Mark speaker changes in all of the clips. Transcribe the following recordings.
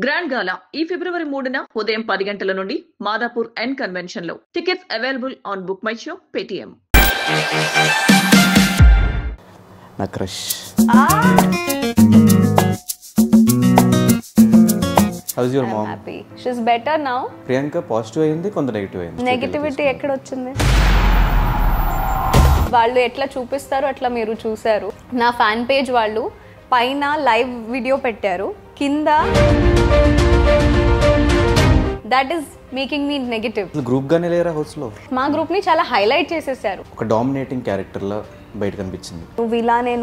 Speaker 1: Grand గాలా ఈ ఫిబ్రవరి 3న ఉదయం 10 గంటల నుండి మాదాపూర్ ఎన్ కన్వెన్షన్ లో. Tickets available on book my show, Paytm.
Speaker 2: నా crush. How's your mom?
Speaker 3: I'm happy. She's better now.
Speaker 2: Priyanka positive అయింది, కొంత నెగిటివ్ అయింది.
Speaker 3: నెగటివిటీ ఎక్కడ వచ్చింది? వాళ్ళు ఎట్లా చూపిస్తారో అట్లా మీరు చూసారు. నా ఫ్యాన్ పేజ్ వాళ్ళు పైన లైవ్ వీడియో పెట్టారు, కింద that is making me negative.
Speaker 2: Group గానే లేరా హౌస్ లో?
Speaker 3: మా గ్రూప్ ని చాలా హైలైట్ చేసేసారు.
Speaker 2: ఒక డామినేటింగ్ క్యారెక్టర్ లా బయట కనిపించింది.
Speaker 3: నువ్వు ఇలానే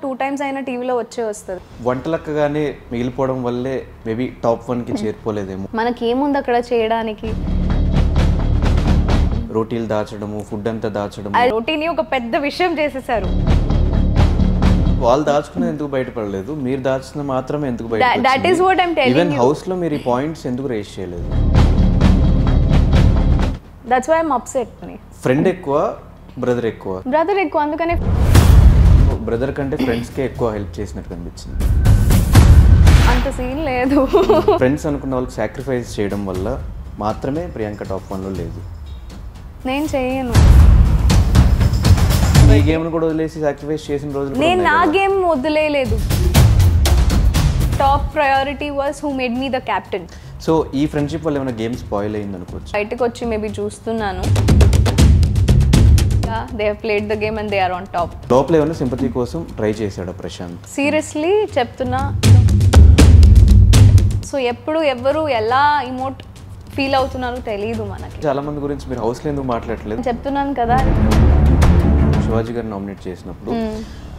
Speaker 3: 2 times అయినా టీవీలో వస్తుంది.
Speaker 2: వంటలక్కగానే మిగిలిపోవడం వల్లే మేబీ టాప్ 1 కి చేరిపోలేదేమో.
Speaker 3: మనకేముంది అక్కడ చేయడానికి?
Speaker 2: రోటీలు దాచడము, ఫుడ్ అంతా దాచడము.
Speaker 3: ఆ రోటీని ఒక పెద్ద విషయం చేసేసారు.
Speaker 2: వాళ్ళు దాచుకున్నది ఎందుకు బయటపడలేదు, మీరు దాచిన మాత్రమే ఎందుకు బయట?
Speaker 3: That is what I am telling
Speaker 2: you. Even house లో మీరు ఈ పాయింట్స్ ఎందుకు రేస్ చేయలేదు?
Speaker 3: That's why I am upset.
Speaker 2: Friend ఎక్కువ, బ్రదర్ ఎక్కువ?
Speaker 3: బ్రదర్ ఎక్కువ, అందుకనే
Speaker 2: బ్రదర్ కంటే ఫ్రెండ్స్ కే ఎక్కువ హెల్ప్ చేసినట్టు కనిపించింది.
Speaker 3: అంత సీన్ లేదు.
Speaker 2: ఫ్రెండ్స్ అనుకున్న వాళ్ళకి సాక్రిఫైస్ చేయడం వల్ల మాత్రమే ప్రియాంక టాప్ 1 లో లేదు.
Speaker 3: నేను చేయను.
Speaker 2: ఈ గేమ్ ను కూడా వదిలేసి సాక్రిఫైస్ చేసిన రోజులు
Speaker 3: నేను నా గేమ్ వదిలేయలేదు. Top priority was who made me the captain.
Speaker 2: So ఈ ఫ్రెండ్షిప్ వల్ల ఏమైనా గేమ్ స్పాయిల్ అయింది అనుకోవచ్చు?
Speaker 3: బయటకు వచ్చి మేబీ చూస్తున్నాను. They have played the game and they are on top.
Speaker 2: లోపల ఏమైనా సింపతి కోసం ట్రై చేశాడు ప్రశాంత్?
Speaker 3: సీరియస్లీ చెప్తున్నా. సో ఎప్పుడు ఎవరు ఎలా ఇమోట్ ఫీల్ అవుతున్నారో తెలియదు మనకి.
Speaker 2: చాలా మంది గురించి మీరు హౌస్ లో ఎందుకు మాట్లాడలేదు?
Speaker 3: చెప్తున్నాను కదా,
Speaker 2: శివాజీ గారు నామినేట్ చేసినప్పుడు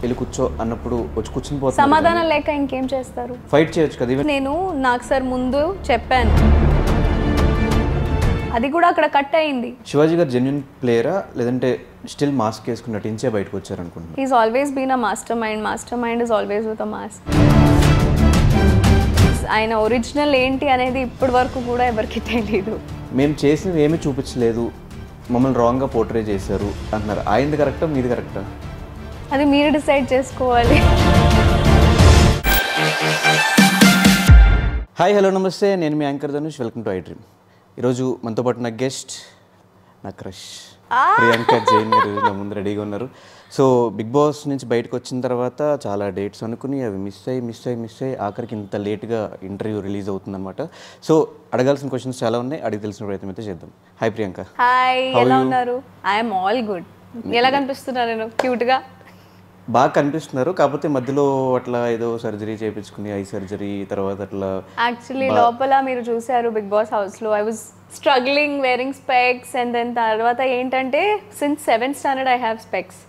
Speaker 2: వెళ్ళి కూర్చో అన్నప్పుడు వచ్చి కూర్చుని పోతారు.
Speaker 3: సమాధానం లేక ఇంకేం చేస్తారు?
Speaker 2: ఫైట్ చేయొచ్చు కదా.
Speaker 3: నేను నాకు సార్ ముందు చెప్పాను, అది కూడా అక్కడ కట్ అయింది.
Speaker 2: శివాజీ గారు జెన్యున్ ప్లేయరా లేదంటే స్టిల్ మాస్క్ వేసుకుని నటించే బయటకు వచ్చారు అనుకుంటున్నాను?
Speaker 3: He's always been a mastermind is always with a mask. ఆయన ఒరిజినల్ ఏంటి అనేది ఇప్పటి వరకు కూడా ఎవరికి తెలియదు.
Speaker 2: మేము చేసినవి ఏమీ చూపించలేదు, మమ్మల్ని రాంగ్గా పోర్ట్రే చేశారు అంటున్నారు. ఆయనది కరెక్టా, మీది కరెక్టా?
Speaker 3: అది మీరు డిసైడ్ చేసుకోవాలి.
Speaker 2: హాయ్, హలో, నమస్తే. నేను మీ anchor Dhanush. Welcome to I dream. ఈరోజు మనతో పాటు నా గెస్ట్, నా క్రష్ ప్రియాంక జైన్ గారు నా ముందు రెడీగా ఉన్నారు. సో బిగ్ బాస్ నుంచి బయటకు వచ్చిన తర్వాత చాలా డేట్స్ అనుకుని అవి మిస్ అయ్యి ఆఖరికి ఇంత లేట్గా ఇంటర్వ్యూ రిలీజ్ అవుతుందన్నమాట. సో అడగాల్సిన క్వశ్చన్స్ చాలా ఉన్నాయి, అడిగి తెలిసిన ప్రయత్నం అయితే చేద్దాం. హాయ్ ప్రియాంక.
Speaker 3: హాయ్, ఎలా ఉన్నారు? I'm all good. ఎలా కనిపిస్తున్నారు? నేను క్యూట్గా
Speaker 2: బాగా కనిపిస్తున్నారు, కాకపోతే మధ్యలో అట్లా ఏదో సర్జరీ చేయించుకుని ఐ సర్జరీ తర్వాత అట్లా.
Speaker 3: యాక్చువల్లీ లోపల మీరు చూసారు బిగ్ బాస్ హౌస్లో I was struggling wearing specs and then తర్వాత ఏంటంటే since 7th standard I have specs.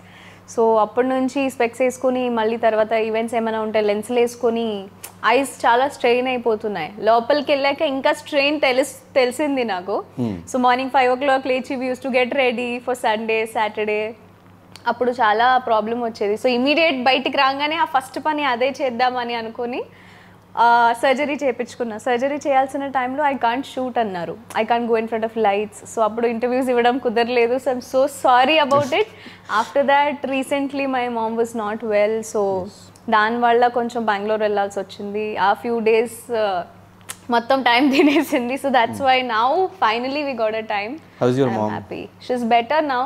Speaker 3: So అప్పటి నుంచి స్పెక్స్ వేసుకొని మళ్ళీ తర్వాత ఈవెంట్స్ ఏమైనా ఉంటే లెన్స్లు వేసుకొని ఐస్ చాలా స్ట్రెయిన్ అయిపోతున్నాయి. లోపలికి వెళ్ళాక ఇంకా స్ట్రెయిన్ తెలిసింది నాకు. సో మార్నింగ్ 5 o'clock లేచి we use to get ready for Sunday Saturday. అప్పుడు చాలా ప్రాబ్లం వచ్చేది. సో ఇమీడియట్ బయటికి రాగానే ఆ ఫస్ట్ పని అదే చేద్దామని అనుకుని సర్జరీ చేయించుకున్నా. సర్జరీ చేయాల్సిన టైంలో ఐ కాంట్ షూట్ అన్నారు, I can't go in front of lights. So అప్పుడు ఇంటర్వ్యూస్ ఇవ్వడం కుదరలేదు. So I'm so sorry about it. After that recently my mom was not well. So దానివల్ల కొంచెం బెంగళూరు వెళ్ళాల్సి వచ్చింది. ఆ ఫ్యూ డేస్ మొత్తం టైం తినేసింది. So that's why now finally we got a time.
Speaker 2: How's your mom?
Speaker 3: Happy, she is better now.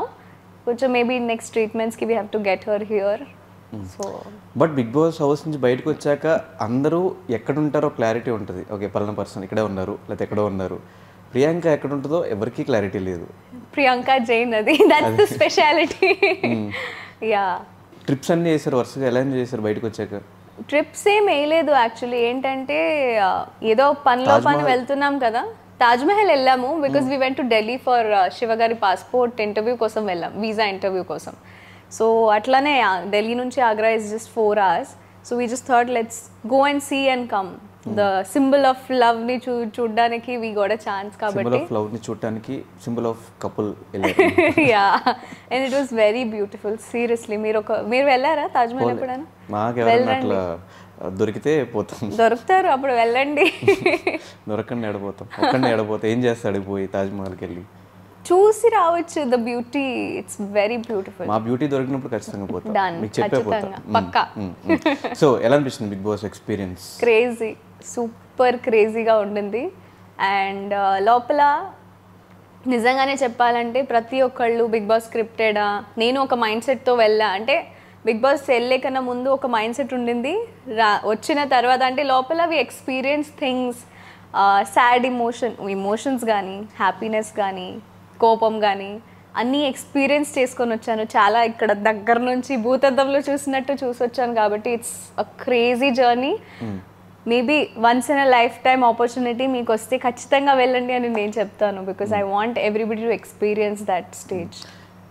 Speaker 3: కొంచెం maybe next ట్రీట్మెంట్స్కి we have to get her here. So
Speaker 2: but Bigg Boss house నుంచి బయటకు వచ్చాక అందరూ ఎక్కడ ఉంటారో clarity ఉంటుంది. Okay, పలానా పర్సన్ ఇక్కడే ఉన్నారు లేకపోతే ఎక్కడో ఉన్నారు. ప్రియాంక ఎక్కడ ఉంటుందో ఎవరికీ క్లారిటీ లేదు.
Speaker 3: ప్రియాంక జైన్, అది that's the speciality. Yeah,
Speaker 2: trips అన్నీ చేశారు వరుసగా. ఎలా ఎంజాయ్ చేశారు బయటకు వచ్చాక?
Speaker 3: ట్రిప్స్ ఏం వేయలేదు యాక్చువల్లీ. ఏంటంటే ఏదో పనిలో పని వెళ్తున్నాం కదా. తాజ్మహల్ వెళ్ళాము because we went to Delhi for శివగారి పాస్పోర్ట్ ఇంటర్వ్యూ కోసం వెళ్ళాం, వీసా ఇంటర్వ్యూ కోసం. సో అట్లానే ఢిల్లీ నుంచి Agra is just 4 hours. So we just thought let's go and see and come. The symbol of love ని చూడడానికి వీ గోట్ అ ఛాన్స్. కాబట్టి
Speaker 2: symbol of love ని చూడడానికి symbol of couple.
Speaker 3: Yeah, and it was very beautiful. Seriously మీరు వెళ్ళారా తాజ్మహల్ ఎప్పుడైనా?
Speaker 2: మాకెవరైనా అట్లా దొరికితే పోతాం.
Speaker 3: దొరుకుతారు, అప్పుడు వెళ్ళండి.
Speaker 2: దొరకండి ఎడపోతాం. ఒక్కడిని ఎడపోతాం. ఏం చేస్తాడు పోయి తాజ్మహల్కి వెళ్ళి?
Speaker 3: చూసి రావచ్చు. The beauty, it's very beautiful.
Speaker 2: మా బ్యూటీ దొరికినప్పుడు ఖచ్చితంగా పోతాం,
Speaker 3: Done.
Speaker 2: మీకు చెప్పే పోతాం.
Speaker 3: పక్కా.
Speaker 2: సో ఎలా అనిపిస్తుంది Bigg Boss experience?
Speaker 3: Crazy, super క్రేజీగా ఉండింది. అండ్ లోపల నిజంగానే చెప్పాలంటే ప్రతి ఒక్కళ్ళు బిగ్ బాస్ స్క్రిప్టెడా, నేను ఒక మైండ్ సెట్తో వెళ్ళా. అంటే బిగ్ బాస్ వెళ్ళే కన్నా ముందు ఒక మైండ్ సెట్ ఉండింది, వచ్చిన తర్వాత అంటే లోపల we experience things, sad emotions కానీ, హ్యాపీనెస్ కానీ, కోపం కానీ అన్నీ ఎక్స్పీరియన్స్ చేసుకొని వచ్చాను. చాలా ఇక్కడ దగ్గర నుంచి భూతద్దంలో చూసినట్టు చూసి వచ్చాను. కాబట్టి it's a crazy journey. Maybe once in a life time opportunity మీకు వస్తే ఖచ్చితంగా వెళ్ళండి అని నేను చెప్తాను. Because I want everybody to experience that stage.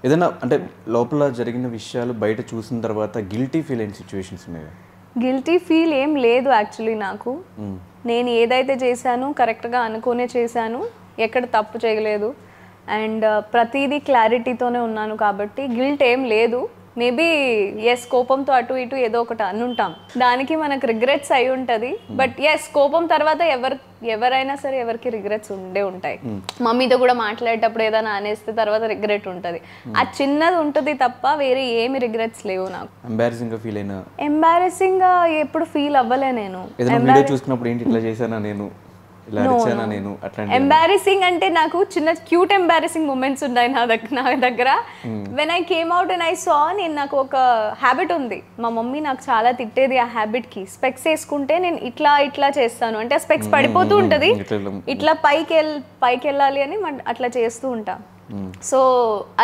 Speaker 2: ఏదైనా అంటే లోపల జరిగిన విషయాలు బయట చూసిన తర్వాత గిల్టీ ఫీల్ అయిన సిచ్యువేషన్స్ ఉన్నాయి?
Speaker 3: గిల్టీ ఫీల్ ఏం లేదు యాక్చువల్లీ నాకు. నేను ఏదైతే చేశాను కరెక్ట్గా అనుకునే చేశాను, ఎక్కడ తప్పు చేయలేదు. అండ్ ప్రతిదీ క్లారిటీతోనే ఉన్నాను కాబట్టి గిల్ట్ ఏం లేదు. మేబీ ఎస్ కోపంతో అటు ఇటు ఏదో ఒకటి అనుంటాం, దానికి మనకు రిగ్రెట్స్ అయి ఉంటుంది. బట్ ఎస్ కోపం తర్వాత ఎవరైనా సరే ఎవరికి రిగ్రెట్స్ ఉండే ఉంటాయి. మమ్మీతో కూడా మాట్లాడేటప్పుడు ఏదైనా అనేస్తే తర్వాత రిగ్రెట్ ఉంటుంది, ఆ చిన్నది ఉంటుంది తప్ప వేరే ఏమి రిగ్రెట్స్ లేవు నాకు. ఎంబారసింగ్ గా ఎప్పుడు ఫీల్ అవ్వలే నేను. ఎంబారసింగ్ అంటే నాకు చిన్న క్యూట్ ఎంబారసింగ్ మూమెంట్స్ ఉన్నాయి నా దగ్గర. When I came out and I saw, నేను నాకు ఒక హ్యాబిట్ ఉంది, మా మమ్మీ నాకు చాలా తిట్టేది ఆ హ్యాబిట్ కి. స్పెక్స్ వేసుకుంటే నేను ఇట్లా చేస్తాను, అంటే ఆ స్పెక్స్ పడిపోతూ ఉంటది, ఇట్లా పైకి వెళ్ళాలి అని అట్లా చేస్తూ ఉంటా. సో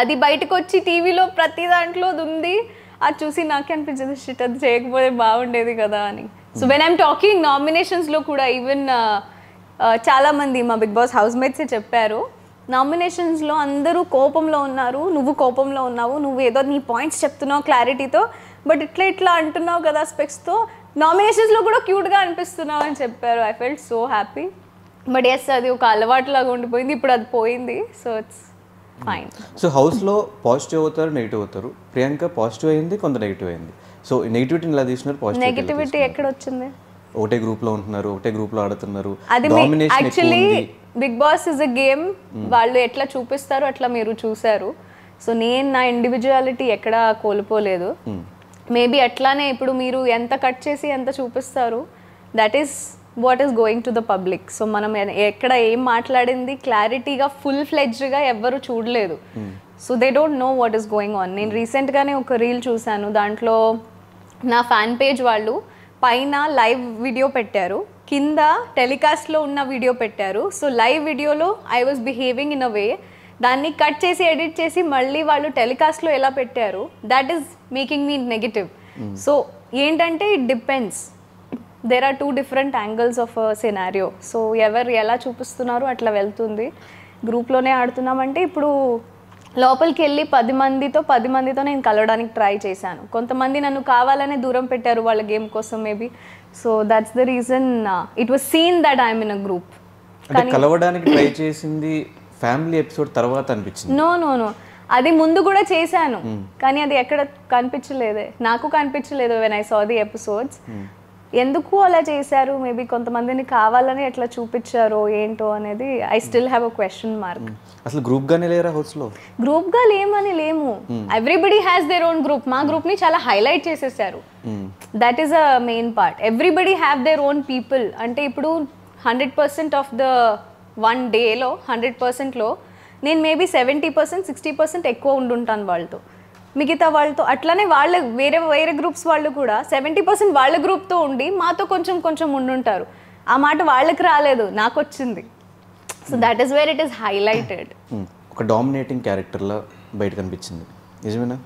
Speaker 3: అది బయటకు వచ్చి టీవీలో ప్రతి దాంట్లో ఉంది, అది చూసి నాకే అనిపించింది షిట్ అది చేయకపోతే బాగుండేది కదా అని. So when I'm talking nominations లో కూడా ఈవెన్ చాలా మంది మా బిగ్ బాస్ హౌస్ మేట్సే చెప్పారు, నామినేషన్స్లో అందరూ కోపంలో ఉన్నారు, నువ్వు కోపంలో ఉన్నావు, నువ్వు ఏదో నీ పాయింట్స్ చెప్తున్నావు క్లారిటీతో, బట్ ఇట్లా అంటున్నావు కదా స్పెక్స్తో, నామినేషన్స్లో కూడా క్యూట్గా అనిపిస్తున్నావు అని చెప్పారు. I felt so happy. But yes అది ఒక అలవాటు లాగా ఉండిపోయింది, ఇప్పుడు అది పోయింది. So it's fine.
Speaker 2: సో హౌస్లో పాజిటివ్ అవుతారు, నెగిటివ్ అవుతారు. ప్రియాంక పాజిటివ్ అయింది, కొంత నెగిటివ్ అయింది. సో నెగిటివిటీని ఎలా తీసుకున్నారు, పాజిటివ్
Speaker 3: నెగిటివిటీ ఎక్కడ వచ్చింది?
Speaker 2: ఒకటే గ్రూప్ లో ఉంటున్నారు, ఒకటే గ్రూప్ లో ఆడుతున్నారు.
Speaker 3: అది actually Bigg Boss is a game, వాళ్ళు ఎట్లా చూపిస్తారో అట్లా మీరు చూసారు. సో నేను నా ఇండివిజువాలిటీ ఎక్కడ కోల్పోలేదు. మేబీ అట్లానే ఇప్పుడు మీరు ఎంత కట్ చేసి ఎంత చూపిస్తారు, that is what is going to the public. So మనం ఎక్కడ ఏం మాట్లాడింది క్లారిటీగా ఫుల్ ఫ్లెడ్జ్గా ఎవ్వరు చూడలేదు. So they don't know what is going on. నేను రీసెంట్గానే ఒక రీల్ చూశాను, దాంట్లో నా ఫ్యాన్ పేజ్ వాళ్ళు పైన లైవ్ వీడియో పెట్టారు, కింద టెలికాస్ట్లో ఉన్న వీడియో పెట్టారు. సో లైవ్ వీడియోలో I was behaving in a way, దాన్ని కట్ చేసి ఎడిట్ చేసి మళ్ళీ వాళ్ళు టెలికాస్ట్లో ఎలా పెట్టారు, that is making me negative. So ఏంటంటే it depends, there are 2 different angles of scenario. So ఎవరు ఎలా చూపిస్తున్నారు అట్లా వెళ్తుంది. గ్రూప్లోనే ఆడుతున్నామంటే ఇప్పుడు లోపలికి వెళ్ళి 10 మందితో నేను కలవడానికి ట్రై చేశాను. కొంతమంది నన్ను కావాలనే దూరం పెట్టారు వాళ్ళ గేమ్ కోసం maybe. So that's the reason it was seen that I'm in a group.
Speaker 2: కలవడానికి ట్రై చేసింది ఫ్యామిలీ ఎపిసోడ్ తర్వాత అనిపించింది?
Speaker 3: నో అది ముందు కూడా చేశాను, కానీ అది ఎక్కడ కనిపించలేదే, నాకు కనిపించలేదు when I saw the episodes. ఎందుకు అలా చేశారు, మేబీ కొంతమందిని కావాలని ఎట్లా చూపించారో ఏంటో అనేది I still have a question mark.
Speaker 2: అసలు గ్రూప్ గానే లేరా హౌస్ లో?
Speaker 3: గ్రూప్ గా లేము, everybody has their own group. మా గ్రూప్ ని చాలా హైలైట్ చేసేసారు, that is a main part. Everybody have their own people. అంటే ఇప్పుడు 100% ఆఫ్ ద 1 డేలో 100%లో నేను మేబీ 70% 60% ఎక్కువ ఉండుంటాను వాళ్ళతో, మిగతా వాళ్ళతో అట్లానే వాళ్ళ వేరే గ్రూప్స్ వాళ్ళు కూడా 70% వాళ్ళ గ్రూప్తో ఉండి మాతో కొంచెం ఉండుంటారు. ఆ మాట వాళ్ళకి రాలేదు, నాకు వచ్చింది. So that is where it is highlighted.
Speaker 2: ఒక డామినేటింగ్ క్యారెక్టర్లా బయట కనిపించింది, నిజమేనా?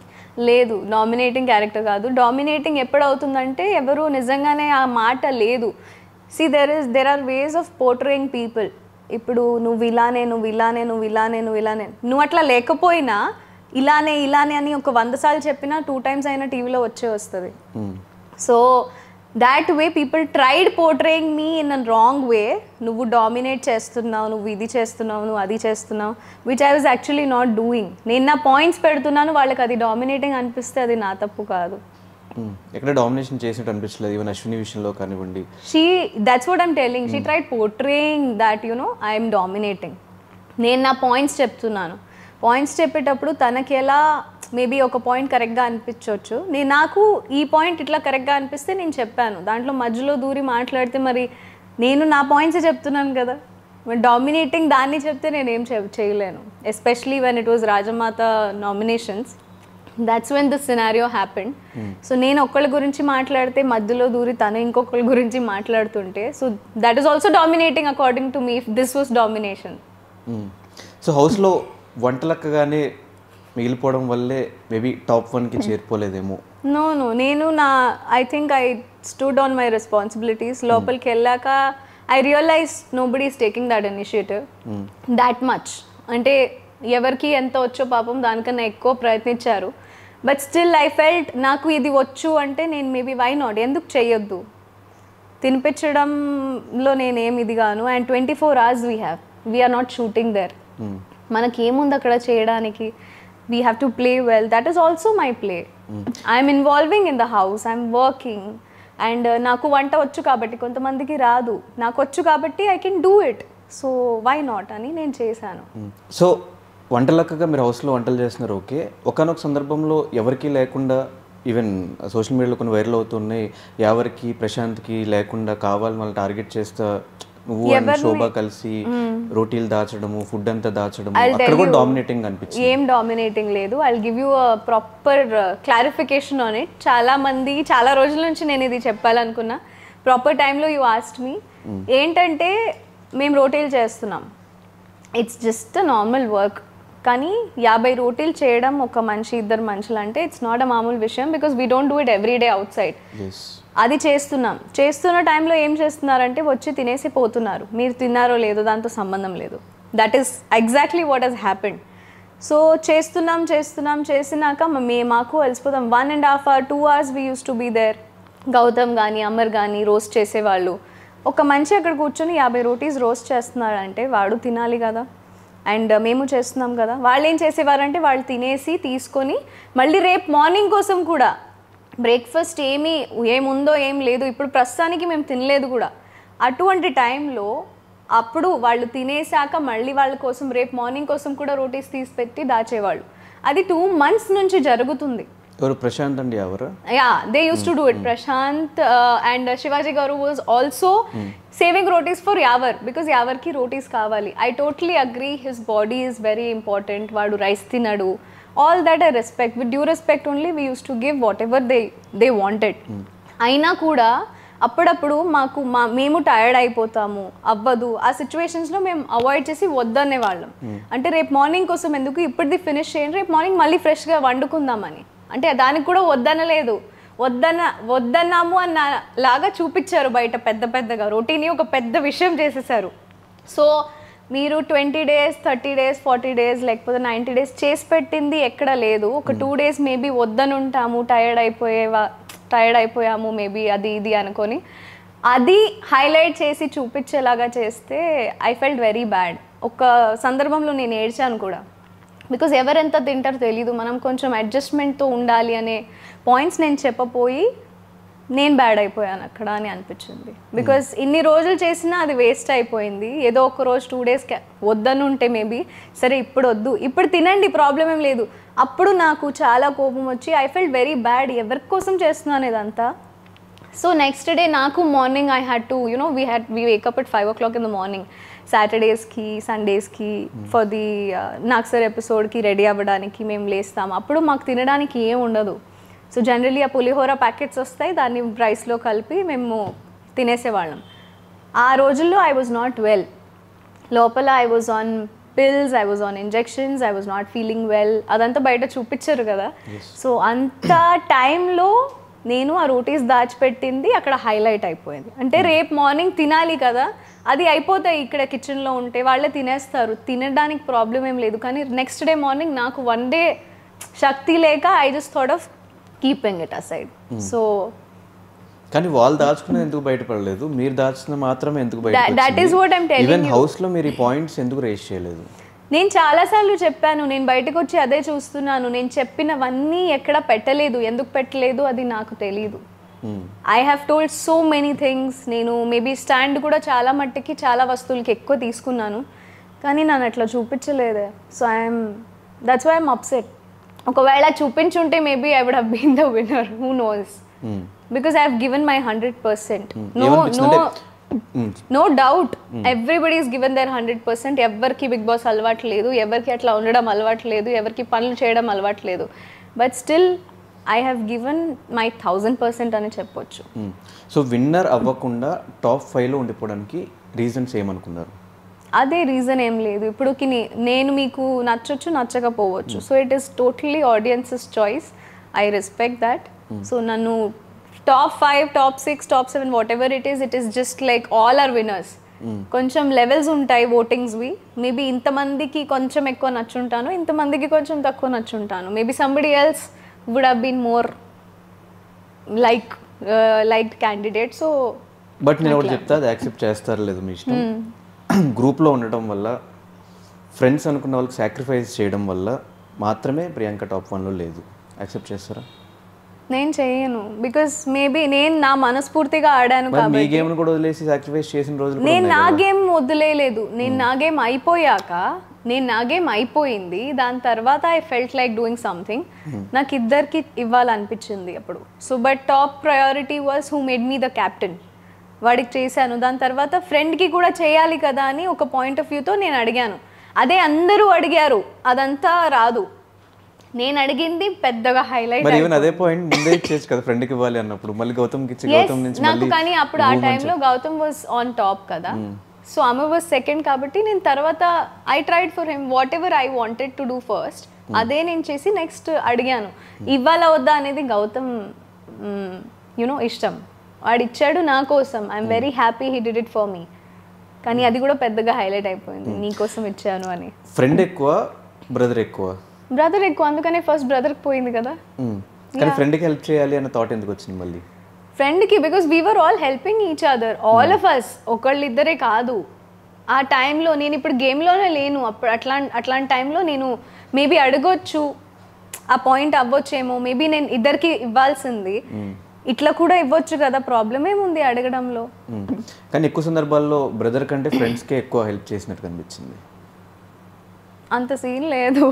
Speaker 3: లేదు, డామినేటింగ్ క్యారెక్టర్ కాదు. డామినేటింగ్ ఎప్పుడు అవుతుందంటే ఎవరు నిజంగానే ఆ మాట లేదు. See there are ways of portraying people. ఇప్పుడు నువ్వు ఇలానే నువ్వు అట్లా లేకపోయినా ఇలానే అని ఒక 100 సార్లు చెప్పినా 2 times అయినా టీవీలో వస్తుంది. So that way people tried portraying me in a wrong way. నువ్వు డామినేట్ చేస్తున్నావు, నువ్వు ఇది చేస్తున్నావు, నువ్వు అది చేస్తున్నావు, which I was actually not doing. నేను నా పాయింట్స్ పెడుతున్నాను, వాళ్ళకి అది డామినేటింగ్ అనిపిస్తే అది నా తప్పు కాదు.
Speaker 2: ఎక్కడ డామినేషన్ చేసినట్టు అనిపించలేదు, ఈవెన్ అశ్విని విషయంలో కానివ్వండి.
Speaker 3: That's what I'm telling, she tried portraying that I'm dominating. నేను నా పాయింట్స్ చెప్తున్నాను. పాయింట్స్ చెప్పేటప్పుడు తనకి ఎలా మేబీ ఒక పాయింట్ కరెక్ట్గా అనిపించవచ్చు, నాకు ఈ పాయింట్ ఇట్లా కరెక్ట్గా అనిపిస్తే నేను చెప్పాను. దాంట్లో మధ్యలో దూరి మాట్లాడితే మరి నేను నా పాయింట్సే చెప్తున్నాను కదా, డామినేటింగ్ దాన్ని చెప్తే నేనేం చేయలేను. Especially when it was Rajamata nominations, that's when this scenario happened. So నేను ఒక్కళ్ళ గురించి మాట్లాడితే మధ్యలో దూరి తను ఇంకొకళ్ళ గురించి మాట్లాడుతుంటే, so that is also dominating according to me, if this was domination.
Speaker 2: So హౌస్లో వంటలక్కగానే మిగిలిపోవడం వల్లే మేబీ టాప్ 1కి చేరిపోలేదేమో.
Speaker 3: నో నేను I think I stood on my responsibilities. లోపలికి వెళ్ళాక I realize nobody is taking that initiative that much. అంటే ఎవరికి ఎంత వచ్చో పాపం దానికన్నా ఎక్కువ ప్రయత్నించారు. బట్ స్టిల్ ఐ ఫెల్ట్ నాకు ఇది వచ్చు అంటే నేను మేబీ వై నాట్, ఎందుకు చేయొద్దు, తినిపించడంలో నేనేం ఇది గాను. And 24 hours we're not shooting there. మనకేముంది అక్కడ చేయడానికి, we have to play well. That is also my play. I'm involving in the house, I'm working. And నాకు వంట వచ్చు కాబట్టి, కొంతమందికి రాదు, నాకు వచ్చు కాబట్టి I can do it. So why not అని నేను చేశాను.
Speaker 2: సో వంటలక్కగా మీరు హౌస్లో వంటలు చేస్తున్నారు, ఓకే. ఒకనొక సందర్భంలో ఎవరికి లేకుండా, ఈవెన్ సోషల్ మీడియాలో కొన్ని వైరల్ అవుతున్నాయి, ఎవరికి ప్రశాంత్కి లేకుండా కావాలి మళ్ళీ టార్గెట్ చేస్తా, నువ్వు అండ్ శోభ కలిసి రోటీలు దాచడము, ఫుడ్ అంతా దాచడము, అక్కడ కూడా డామినేటింగ్ అనిపించింది.
Speaker 3: ఏం డామినేటింగ్ లేదు. I will give you a proper clarification on it. చాలా రోజుల నుంచి నేను ఇది చెప్పాలనుకున్నా, ప్రాపర్ టైంలో యూ ఆస్క్డ్ మీ. ఏంటంటే మేము రోటీలు చేస్తున్నాం, it's just a normal work. కానీ 50 రోటీలు చేయడం ఒక మనిషి, 2 మనుషులు అంటే ఇట్స్ నాట్ అ మామూలు విషయం, because we don't do it every day out side. అది చేస్తున్న టైంలో ఏం చేస్తున్నారంటే వచ్చి తినేసి పోతున్నారు. మీరు తిన్నారో లేదో దాంతో సంబంధం లేదు. That is exactly what he's happened. So చేసినాక మాకు అలసిపోతాం. 1.5 hours 2 hours we use to be there. Gautam కానీ అమర్ కానీ రోస్ట్ చేసేవాళ్ళు. ఒక మనిషి అక్కడ కూర్చొని 50 రోటీస్ రోస్ట్ చేస్తున్నాడంటే వాడు తినాలి కదా, అండ్ మేము చేస్తున్నాం కదా. వాళ్ళు ఏం చేసేవారంటే వాళ్ళు తినేసి తీసుకొని మళ్ళీ రేపు మార్నింగ్ కోసం కూడా బ్రేక్ఫాస్ట్ ఏముందో ఏం లేదు, ఇప్పుడు ప్రస్తుతానికి మేము తినలేదు కూడా. అటువంటి టైంలో అప్పుడు వాళ్ళు తినేసాక మళ్ళీ వాళ్ళ కోసం రేపు మార్నింగ్ కోసం కూడా రోటీస్ తీసి పెట్టి దాచేవాళ్ళు. అది 2 months నుంచి జరుగుతుంది.
Speaker 2: ఎవరు ప్రశాంత్ అండి ఎవరు?
Speaker 3: They used to do it. Prashant and Shivaji Garu was also saving rotis for Yavar, because Yavar ki rotis kavali. I totally agree, his body is very important. Vadu rice tinadu, all that I respect. With due respect only we used to give whatever they wanted. Aina kuda అప్పుడప్పుడు మేము tired అయిపోతాము, అవ్వదు. ఆ సిచ్యువేషన్స్లో మేము avoid చేసి వద్దనే వాళ్ళం. అంటే రేపు మార్నింగ్ కోసం ఎందుకు, ఇప్పటిది ఫినిష్ చేయండి, రేపు మార్నింగ్ మళ్ళీ ఫ్రెష్గా వండుకుందామని. అంటే దానికి కూడా వద్దనలేదు, వద్దన్నాము అన్న లాగా చూపించారు బయట పెద్దగా. రొటీని ఒక పెద్ద విషయం చేసేసారు. సో మీరు 20 days 30 days 40 days లేకపోతే 90 days చేసి పెట్టింది ఎక్కడ లేదు. ఒక 2 days మేబీ వద్దనుంటాము, టైర్డ్ అయిపోయాము మేబీ అది ఇది అనుకొని, అది హైలైట్ చేసి చూపించేలాగా చేస్తే ఐ ఫెల్ట్ వెరీ బ్యాడ్. ఒక సందర్భంలో నేను ఏడ్చాను కూడా, బికాజ్ ఎవరెంత తింటారో తెలీదు, మనం కొంచెం అడ్జస్ట్మెంట్తో ఉండాలి అనే పాయింట్స్ నేను చెప్పపోయి నేను బ్యాడ్ అయిపోయాను అక్కడ అని అనిపించింది. బికాజ్ ఇన్ని రోజులు చేసినా అది వేస్ట్ అయిపోయింది. ఏదో ఒక రోజు 2 days వద్దను ఉంటే మేబీ సరే ఇప్పుడు వద్దు, ఇప్పుడు తినండి, ప్రాబ్లం ఏం లేదు. అప్పుడు నాకు చాలా కోపం వచ్చి ఐ ఫెల్ట్ వెరీ బ్యాడ్, ఎవరి కోసం చేస్తున్నాను ఇదంతా. సో నెక్స్ట్ డే నాకు morning I had to we wake up 5 o'clock in the morning. సాటర్డేస్కి సండేస్కి ఫర్ ది నాక్సర్ ఎపిసోడ్కి రెడీ అవ్వడానికి మేము లేస్తాము. అప్పుడు మాకు తినడానికి ఏం ఉండదు. సో జనరలీ ఆ పులిహోర ప్యాకెట్స్ వస్తాయి, దాన్ని రైస్లో కలిపి మేము తినేసేవాళ్ళం. ఆ రోజుల్లో ఐ వాజ్ నాట్ వెల్. లోపల I was on pills, I was on injections, I was not feeling well. అదంతా బయట చూపించారు కదా. సో అంత టైంలో నేను ఆ రోటీస్ దాచిపెట్టింది అక్కడ హైలైట్ అయిపోయింది. అంటే రేపు మార్నింగ్ తినాలి కదా, అది అయిపోతాయి ఇక్కడ కిచెన్లో ఉంటే, వాళ్ళే తినేస్తారు, తినడానికి ప్రాబ్లం ఏం లేదు. కానీ నెక్స్ట్ డే మార్నింగ్ నాకు 1 day శక్తి లేక I just thought of keeping it aside. So
Speaker 2: కానీ వాళ్ళు దాచుకునేది ఎందుకు బయటపడలేదు, మీరు దాచిన మాత్రమే ఎందుకు బయట?
Speaker 3: That is what I'm telling you.
Speaker 2: Even house లో మీరు ఈ పాయింట్స్ ఎందుకు రేస్ చేయలేదు?
Speaker 3: నేను చాలాసార్లు చెప్పాను, నేను బయటకు వచ్చి అదే చూస్తున్నాను, నేను చెప్పినవన్నీ ఎక్కడ పెట్టలేదు. ఎందుకు పెట్టలేదు అది నాకు తెలీదు. I have told so many things. నేను మేబీ స్టాండ్ కూడా చాలా మట్టుకి చాలా వస్తువులకి ఎక్కువ తీసుకున్నాను, కానీ నన్ను అట్లా చూపించలేదే. So that's why I'm upset. ఒకవేళ చూపించుంటే maybe I would have been the winner, who knows, because I have given my 100%. No doubt everybody is given their 100%. ఎవరికి బిగ్ బాస్ అలవాటు లేదు, ఎవరికి అట్లా ఉండడం అలవాటు లేదు, ఎవరికి పనులు చేయడం అలవాటు లేదు. But still I have given my 1000% అని చెప్పొచ్చు.
Speaker 2: సో విన్నర్ అవ్వకుండా టాప్ 5లో ఉండిపోవడానికి రీజన్స్ ఏమనుకున్నారు?
Speaker 3: అదే రీజన్ ఏం లేదు. ఇప్పుడు నేను మీకు నచ్చొచ్చు, నచ్చకపోవచ్చు. So it is totally audiences choice. I respect that. So నన్ను top 5, top 6, top 7 whatever it is just like all are winners. కొంచెం లెవెల్స్ ఉంటాయి ఓటింగ్స్వి. మేబీ ఇంతమందికి కొంచెం ఎక్కువ నచ్చుంటాను, ఇంతమందికి కొంచెం తక్కువ నచ్చుంటాను. Maybe somebody else would have been more like candidate. So
Speaker 2: but నేను ఒకటి చెప్తా, అది యాక్సెప్ట్ చేస్తారు లేదు మీ ఇష్టం. గ్రూప్లో ఉండటం వల్ల, ఫ్రెండ్స్ అనుకున్న వాళ్ళకి సాక్రిఫైస్ చేయడం వల్ల మాత్రమే ప్రియాంక టాప్ 1లో లేదు. యాక్సెప్ట్ చేస్తారా?
Speaker 3: నేను చేయను. బికాస్ మేబీ నేను నా మనస్ఫూర్తిగా ఆడాను కాబట్టి.
Speaker 2: మీ గేమ్ కూడా వదిలేసి సాక్రిఫైస్ చేసిన రోజులు
Speaker 3: నేను నా గేమ్ వదిలేయలేదు. నేను నా గేమ్ అయిపోయాక, నా గేమ్ అయిపోయింది, దాని తర్వాత I felt like doing something. నాకు ఇద్దరికి ఇవ్వాలనిపించింది అప్పుడు. So but top priority was who made me the captain. వాడికి చేశాను. దాని తర్వాత ఫ్రెండ్కి కూడా చేయాలి కదా అని ఒక పాయింట్ ఆఫ్ వ్యూతో నేను అడిగాను. అదే అందరూ అడిగారు, అదంతా రాదు. నేను అడిగింది పెద్దగా హైలైట్.
Speaker 2: మరి ఈవెన్ అదే పాయింట్ ముందే ఇచ్చేసి కదా ఫ్రెండ్కి ఇవ్వాలి అన్నప్పుడు, మళ్ళీ గౌతమ్కి ఇచ్చి గౌతమ్ నుంచి
Speaker 3: నాకు కానీ అప్పుడు ఆ టైంలో గౌతమ్ వాజ్ ఆన్ టాప్ కదా. సో ఆమె వాజ్ సెకండ్ కాబట్టి నేను తర్వాత I tried for him what ever I wanted to do first. అదే నేను చేసి నెక్స్ట్ అడిగాను. ఇవ్వాలా వద్దా అనేది గౌతమ్ యునో ఇష్టం. వాడు ఇచ్చాడు నా కోసం. I'm very happy he did it for me. కానీ అది కూడా పెద్దగా హైలైట్ అయిపోయింది, నీ కోసం ఇచ్చాను అని.
Speaker 2: ఫ్రెండ్ ఎక్కువ, బ్రదర్ ఎక్కువ?
Speaker 3: బ్రదర్ ఎక్కువ, అందుకనే ఫస్ట్ బ్రదర్కి పోయింది కదా.
Speaker 2: కానీ ఫ్రెండ్కి హెల్ప్ చేయాలి అన్న థాట్ ఎందుకు వచ్చింది మళ్ళీ?
Speaker 3: ఫ్రెండ్కి because we were all helping each other, all of us. ఒకళ్ళిద్దరే కాదు. ఆ టైంలో నేను ఇప్పుడు గేమ్లోనే లేను. అప్పుడు అట్లాంటి టైంలో నేను మేబీ అడగొచ్చు, ఆ పాయింట్ అవ్వచ్చేమో. మేబీ నేను ఇద్దరికి ఇవ్వాల్సింది, ఇట్లా కూడా ఇవ్వచ్చు కదా, ప్రాబ్లం ఏముంది అడగడంలో.
Speaker 2: కానీ ఎక్కువ సందర్భాల్లో బ్రదర్ కంటే ఫ్రెండ్స్కే ఎక్కువ హెల్ప్ చేసినట్టు కనిపించింది.
Speaker 3: అంత సీన్ లేదు.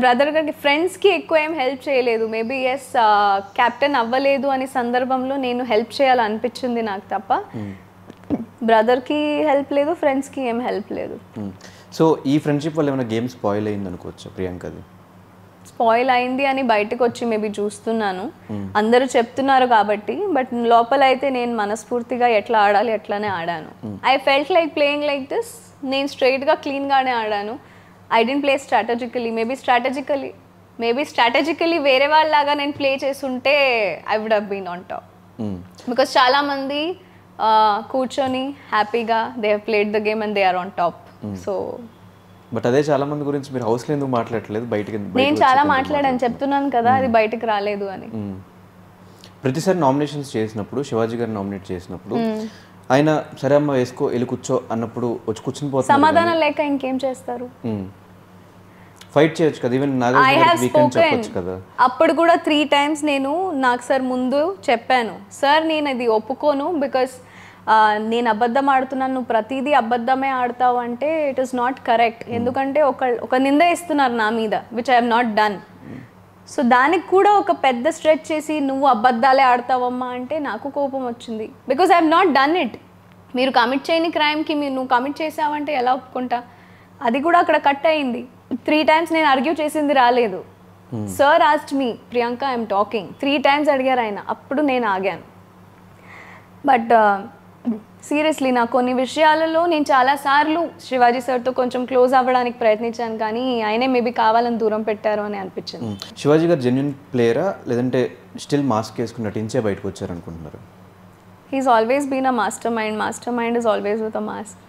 Speaker 3: బ్రదర్ కంటే ఫ్రెండ్స్కి ఎక్కువ ఏం హెల్ప్ చేయలేదు. మేబీ ఎస్ క్యాప్టెన్ అవ్వలేదు అనే సందర్భంలో నేను హెల్ప్ చేయాలనిపించింది నాకు తప్ప. బ్రదర్కి హెల్ప్ లేదు, ఫ్రెండ్స్కి ఏం హెల్ప్ లేదు.
Speaker 2: సో ఈ ఫ్రెండ్షిప్ వల్ల ఏమైనా గేమ్ స్పాయిల్ అయింది అనుకోవచ్చు ప్రియాంకది?
Speaker 3: స్పాయిల్ అయింది అని బయటకు వచ్చి మేబీ చూస్తున్నాను, అందరూ చెప్తున్నారు కాబట్టి. బట్ లోపల అయితే నేను మనస్ఫూర్తిగా ఎట్లా ఆడాలి అట్లానే ఆడాను. I felt like playing like this. నేను స్ట్రైట్గా క్లీన్గానే ఆడాను. I didn't play strategically. Maybe strategically వేరే వాళ్ళలాగా నేను ప్లే చేస్తుంటే I would have been on top. Because చాలామంది కూర్చొని హ్యాపీగా they have played the game and they are on top. So
Speaker 2: but అదే చాలా మంది గురించి మీరు హౌస్లో ఎందుకు మాట్లాడలేదు? బయటికి
Speaker 3: నేను చాలా మాట్లాడాను, చెప్తున్నాను కదా అది బయటకు రాలేదు అని.
Speaker 2: ప్రతిసారి నామినేషన్స్ చేసినప్పుడు, శివాజీ గారు నామినేట్ చేసినప్పుడు ఆయన సరే అమ్మ వేసుకో వెళ్ళి కూర్చో అన్నప్పుడు వచ్చి కూర్చుని పోతారు.
Speaker 3: సమాధానం లేక ఇంకేం చేస్తారు?
Speaker 2: ఫైట్ చేయొచ్చు కదా, ఈవెన్ చెప్పొచ్చు కదా.
Speaker 3: అప్పుడు కూడా 3 times నేను నాకు సార్ ముందు చెప్పాను, సార్ నేను అది ఒప్పుకోను, బికాస్ నేను అబద్ధం ఆడుతున్నాను, నువ్వు ప్రతిదీ అబద్ధమే ఆడతావు అంటే ఇట్ ఈస్ నాట్ కరెక్ట్. ఎందుకంటే ఒక నింద ఇస్తున్నారు నా మీద, which I have not done. So దానికి కూడా ఒక పెద్ద స్ట్రెచ్ చేసి నువ్వు అబద్ధాలే ఆడతావమ్మా అంటే నాకు కోపం వచ్చింది. Because I have not done it. మీరు కమిట్ చేయని క్రైమ్కి నువ్వు కమిట్ చేసావంటే ఎలా ఒప్పుకుంటా? అది కూడా అక్కడ కట్ అయింది. 3 times నేను ఆర్గ్యూ చేసింది రాలేదు. Sir asked me, Priyanka I'm talking 3 times అడిగారు ఆయన, అప్పుడు నేను ఆగాను. బట్ సీరియస్లీ నా కొన్ని విషయాలలో నేను చాలాసార్లు శివాజీ సార్తో కొంచెం క్లోజ్ అవ్వడానికి ప్రయత్నించాను, కానీ ఆయనే మేబీ కావాలని దూరం పెట్టారు అని అనిపించింది.
Speaker 2: శివాజీ గారు జెన్యున్ ప్లేయరా లేదంటే స్టిల్ మాస్క్ వేసుకుని నటించే బయటకు వచ్చారు అనుకుంటున్నారు?
Speaker 3: He's always been a mastermind is always with a mask.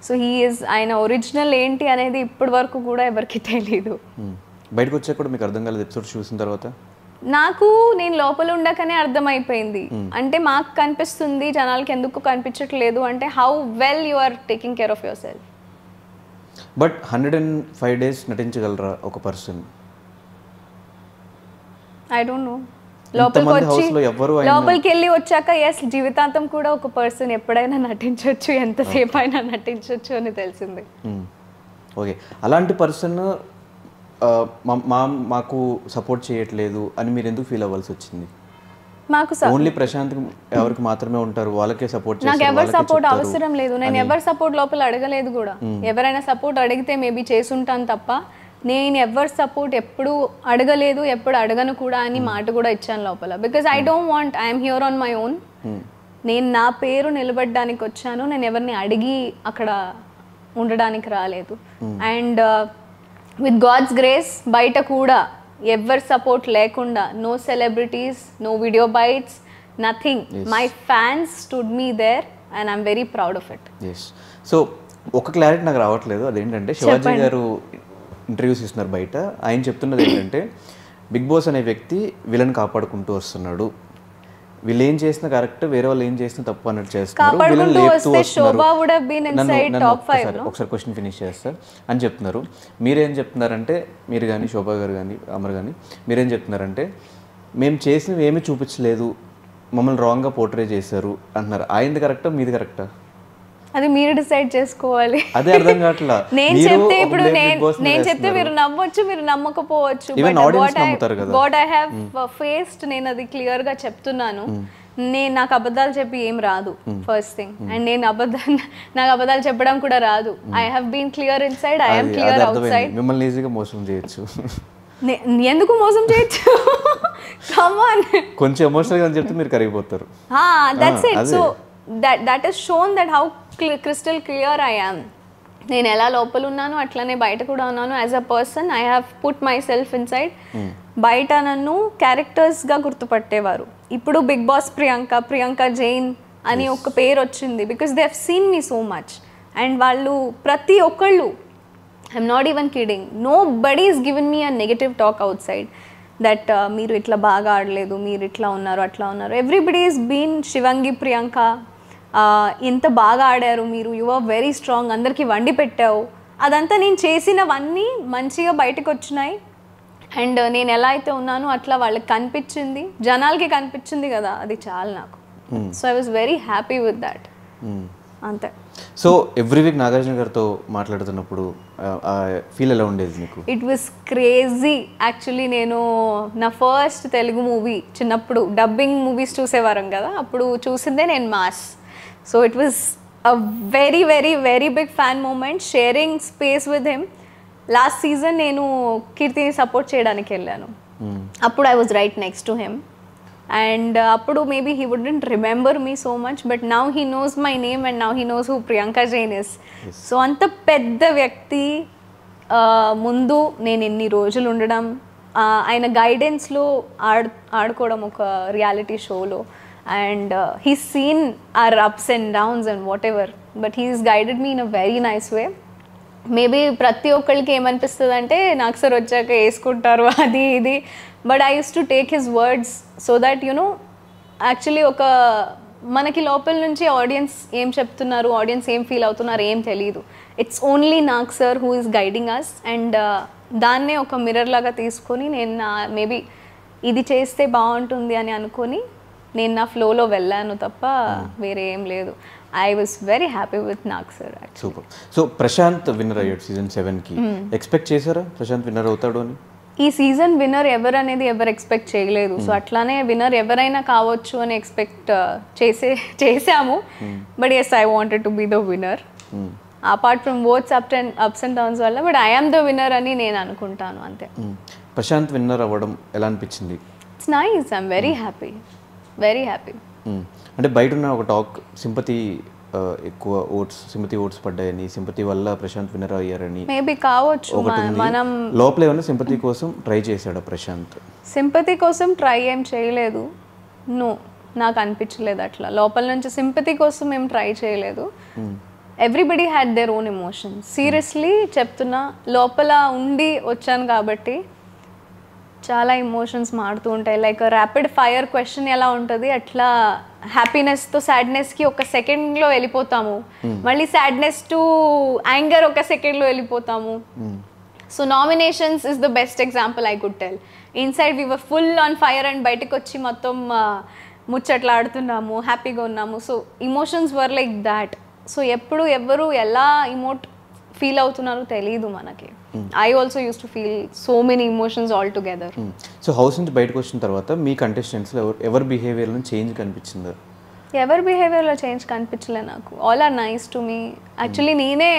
Speaker 3: So ఆయన ఒరిజినల్ ఏంటి అనేది ఇప్పటి వరకు కూడా ఎవరికి తెలియదు.
Speaker 2: బయటకు వచ్చాక కూడా మీకు అర్థం కాలేదు ఎపిసోడ్ చూసిన తర్వాత?
Speaker 3: నాకు నేను లోపల ఉండకనే అర్థమైపోయింది. అంటే మాకు కనిపిస్తుంది, జనాలకి ఎందుకు కనిపించట్లేదు అంటే how well you are taking care of yourself.
Speaker 2: But 105 days నటించగలరా ఒక పర్సన్?
Speaker 3: I don't no. లోపలికి వెళ్ళి వచ్చాక ఎస్ జీవితాంతం కూడా ఒక పర్సన్ ఎప్పుడైనా నటించవచ్చు, ఎంతసేపు అయినా నటించవచ్చు అని తెలిసింది.
Speaker 2: ఓకే, అలాంటి పర్సన్ మాకు సపోర్ట్ చేయట్లేదు అని మీరు ఎందుకు ఫీల్ అవ్వాల్సి వచ్చింది?
Speaker 3: మాకు
Speaker 2: ఓన్లీ ప్రశాంత్ ఎవరికి మాత్రమే ఉంటారు, వాళ్ళకే సపోర్ట్
Speaker 3: నాకు ఎవరు సపోర్ట్ అవసరం లేదు, నేను ఎవరు సపోర్ట్ లోపల అడగలేదు కూడా. ఎవరైనా సపోర్ట్ అడిగితే మేబీ చేసుంటాను తప్ప నేను ఎవరు సపోర్ట్ ఎప్పుడు అడగలేదు, ఎప్పుడు అడగను కూడా అని మాట కూడా ఇచ్చాను లోపల. Because I don't want, I'm here on my own. నేను నా పేరు నిలబడడానికి వచ్చాను, నేను ఎవరిని అడిగి అక్కడ ఉండడానికి రాలేదు. అండ్ విత్ గాడ్స్ గ్రేస్ బయట కూడా ఎవరి సపోర్ట్ లేకుండా, no celebrities, no video bytes, nothing. My fans stood me there and I'm very proud of it.
Speaker 2: So ఒక క్లారిటీ నాకు రావట్లేదు, అదేంటంటే శివాజీ గారు ఇంటర్వ్యూస్ ఇస్తున్నారు బయట, ఆయన చెప్తున్నది ఏంటంటే బిగ్ బాస్ అనే వ్యక్తి వీళ్ళని కాపాడుకుంటూ వస్తున్నాడు, వీళ్ళు ఏం చేసిన కరెక్ట్, వేరే వాళ్ళు ఏం చేసిన తప్పు అన్నట్టు చేస్తున్నారు, ఒకసారి క్వశ్చన్ ఫినిష్ చేస్తారు అని చెప్తున్నారు. మీరేం చెప్తున్నారంటే, మీరు కానీ శోభా గారు కానీ అమర్ కానీ మీరేం చెప్తున్నారంటే మేము చేసినవి ఏమీ చూపించలేదు, మమ్మల్ని రాంగ్గా పోర్ట్రే చేశారు అంటున్నారు. ఆయనది కరెక్టా మీది కరెక్టా?
Speaker 3: అది మీరు డిసైడ్ చేసుకోవాలి.
Speaker 2: అదే అర్థం కావట్లా.
Speaker 3: నేను చెప్తే ఇప్పుడు నేను చెప్తే మీరు నమ్మొచ్చు, మీరు నమ్మకపోవచ్చు. వాట్ ఐ హావ్ ఫేస్డ్ నేను అది క్లియర్ గా చెప్తున్నాను. నాకు అబద్ధాలు చెప్పి ఏం రాదు ఫస్ట్ థింగ్. అండ్ నాకు అబద్ధాలు చెప్పడం కూడా రాదు. I have been clear inside, I am clear outside.
Speaker 2: మిమ్మల్ని ఈజీగా మోసం చేయొచ్చు.
Speaker 3: ఎందుకు మోసం చేయొచ్చు? కమ్ ఆన్,
Speaker 2: కొంచెం ఎమోషనల్ గా చెప్తే మీరు కరిగిపోతారు.
Speaker 3: That's it. So that is shown that how crystal clear I am. నేను ఎలా లోపల ఉన్నాను అట్లనే బయట కూడా ఉన్నాను. As a person I have put my self in side. బయట నన్ను క్యారెక్టర్స్గా గుర్తుపట్టేవారు. ఇప్పుడు బిగ్ బాస్ ప్రియాంక జైన్ అని ఒక పేరు వచ్చింది because they have seen me so much. And వాళ్ళు ప్రతి ఒక్కళ్ళు, I'm not even kidding, nobody is given me a negative talk outside that మీరు ఇట్లా బాగా ఆడలేదు, మీరు ఇట్లా ఉన్నారు అట్లా ఉన్నారు. Everybody is been Shivangi, Priyanka ఎంత బాగా ఆడారు మీరు, యు ఆర్ వెరీ స్ట్రాంగ్, అందరికీ వండి పెట్టావు. అదంతా నేను చేసినవన్నీ మంచిగా బయటకు వచ్చినాయి. అండ్ నేను ఎలా అయితే ఉన్నానో అట్లా వాళ్ళకి కనిపించింది, జనాలకి కనిపించింది కదా, అది చాలు నాకు. So I was very happy with that. అంతే.
Speaker 2: సో ఎవ్రీ వీక్ నాగార్జున గారితో మాట్లాడుతున్నప్పుడు ఫీల్ ఎలా ఉండేది మీకు?
Speaker 3: It was crazy actually. నేను నా ఫస్ట్ తెలుగు మూవీ చిన్నప్పుడు డబ్బింగ్ మూవీస్ చూసేవారం కదా, అప్పుడు చూసిందే నేను Mass. So it was a very very very big fan moment, sharing space with him. Last season నేను కీర్తిని సపోర్ట్ చేయడానికి వెళ్ళాను. అప్పుడు I was right next to him. And అప్పుడు maybe he wouldn't remember me so much, but now he knows my name and now he knows who Priyanka Jain is. So అంత పెద్ద వ్యక్తి ముందు నేను ఎన్ని రోజులు ఉండడం, ఆయన గైడెన్స్లో ఆడుకోవడం ఒక రియాలిటీ షోలో. And he's seen our ups and downs and whatever, but he's guided me in a very nice way. Maybe ప్రతి ఒక్కరికి ఏమనిపిస్తుంది అంటే నాకు సార్ వచ్చాక వేసుకుంటారు అది ఇది, but I use to take his words so that you know actually ఒక మనకి లోపల నుంచి ఆడియన్స్ ఏం చెప్తున్నారు, ఆడియన్స్ ఏం ఫీల్ అవుతున్నారు ఏం తెలియదు. It's only Nag sir who is guiding us. And దాన్నే ఒక మిర్రర్ లాగా తీసుకొని నేను మేబీ ఇది చేస్తే బాగుంటుంది అని అనుకొని నేను నా ఫ్లోలో వెళ్ళాను తప్ప వేరే ఏం లేదు. I was very happy with Nag sir.
Speaker 2: Super. So Prashanth winner అయ్యాడు సీజన్ 7కి. ఎక్స్పెక్ట్ చేశారా ప్రశాంత్ విన్నర్ అవుతాడు అని?
Speaker 3: ఈ సీజన్ విన్నర్ ఎవరు అనేది ఎవరు ఎక్స్పెక్ట్ చేయలేదు. సో అట్లానే విన్నర్ ఎవరైనా కావచ్చు అని ఎక్స్పెక్ట్ చేసాము. But yes, I wanted to be the winner apart from votes ups and downs వల్ల. But I am the winner అని నేను అనుకుంటాను అంతే.
Speaker 2: ప్రశాంత్ విన్నర్ అవ్వడం ఎలా అనిపించింది?
Speaker 3: It's nice, I'm very happy, very happy.
Speaker 2: అంటే బయట ఉన్న ఒక టాక్ సింపతి ఎక్కువ సింపతి ఓట్స్ పడ్డాయని, సింపతి వల్ల ప్రశాంత్ విన్నర్ అయ్యారని.
Speaker 3: మేబీ కావచ్చు. మనం
Speaker 2: లోపల ఏమైనా సింపతి కోసం ట్రై చేశాడా ప్రశాంత్?
Speaker 3: సింపతి కోసం ట్రై ఏం చేయలేదు. నాకు అనిపించలేదు అట్లా. లోపల నుంచి సింపతి కోసం ఏం ట్రై చేయలేదు. Everybody had their own emotions. Seriously చెప్తున్నా, లోపల ఉండి వచ్చాను కాబట్టి చాలా ఎమోషన్స్ మారుతూ ఉంటాయి. లైక్ ర్యాపిడ్ ఫైర్ క్వశ్చన్ ఎలా ఉంటుంది అట్లా హ్యాపీనెస్తో సాడ్నెస్కి ఒక సెకండ్లో వెళ్ళిపోతాము, మళ్ళీ సాడ్నెస్ టు యాంగర్ ఒక సెకండ్లో వెళ్ళిపోతాము. So nominations is the best example I could tell. Inside we were full on fire and బయటకు వచ్చి మొత్తం ముచ్చట్లాడుతున్నాము, హ్యాపీగా ఉన్నాము. So emotions were like that. So ఎప్పుడు ఎవరు ఎలా ఫీల్ అవుతున్నారో తెలియదు మనకి. I also use to feel so many emotions all together.
Speaker 2: So house నుంచి బయటకు వచ్చిన తర్వాత మీ కంటెస్టెంట్స్లో ఎవరి బిహేవియర్లో చేంజ్ కనిపించిందా?
Speaker 3: ఎవరి బిహేవియర్లో చేంజ్ కనిపించలే నాకు. All are nice to me. Actually నేనే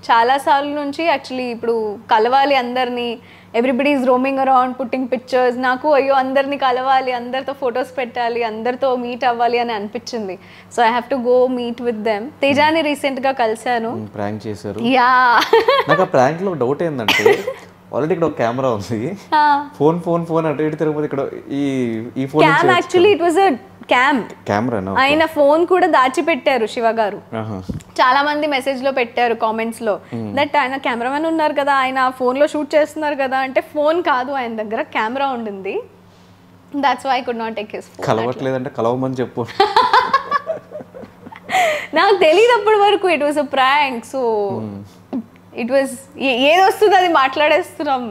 Speaker 3: చాలాసార్లు నుంచి యాక్చువల్లీ ఇప్పుడు కలవాలి అందరినీ, everybody is roaming around putting pictures. నాకు అయ్యో అందరినీ కలవాలి, అందరితో ఫొటోస్ పెట్టాలి, అందరితో మీట్ అవ్వాలి అని అనిపించింది. So I have to go meet with them. తేజాని రీసెంట్గా కలిశాను.
Speaker 2: ప్రాంక్ చేశారు.
Speaker 3: యా,
Speaker 2: నాకు ఆ ప్రాంక్లో డౌట్ ఏంటంటే ఆల్రెడీ ఇక్కడ ఒక కెమెరా ఉంది, ఫోన్ ఫోన్ ఫోన్ అటు ఇటు తిరగకపోతే ఇక్కడ ఈ phone
Speaker 3: cam actually it was a
Speaker 2: camera.
Speaker 3: ఆయన ఫోన్ కూడా దాచిపెట్టారు శివ గారు. చాలా మంది మెసేజ్ లో పెట్టారు కామెంట్స్ లో దట్ ఆయన కెమెరామెన్ ఉన్నారు కదా, ఆయన ఫోన్ లో షూట్ చేస్తున్నారు కదా అంటే, ఫోన్ కాదు ఆయన దగ్గర కెమెరా ఉండింది. That's why I could not take his phone.
Speaker 2: కలవట్లేదంటే కలవమని చెప్పు.
Speaker 3: నాకు తెలియదు అప్పటి వరకు it was a prank. So it was ఏది వస్తుంది అది మాట్లాడేస్తున్నాం.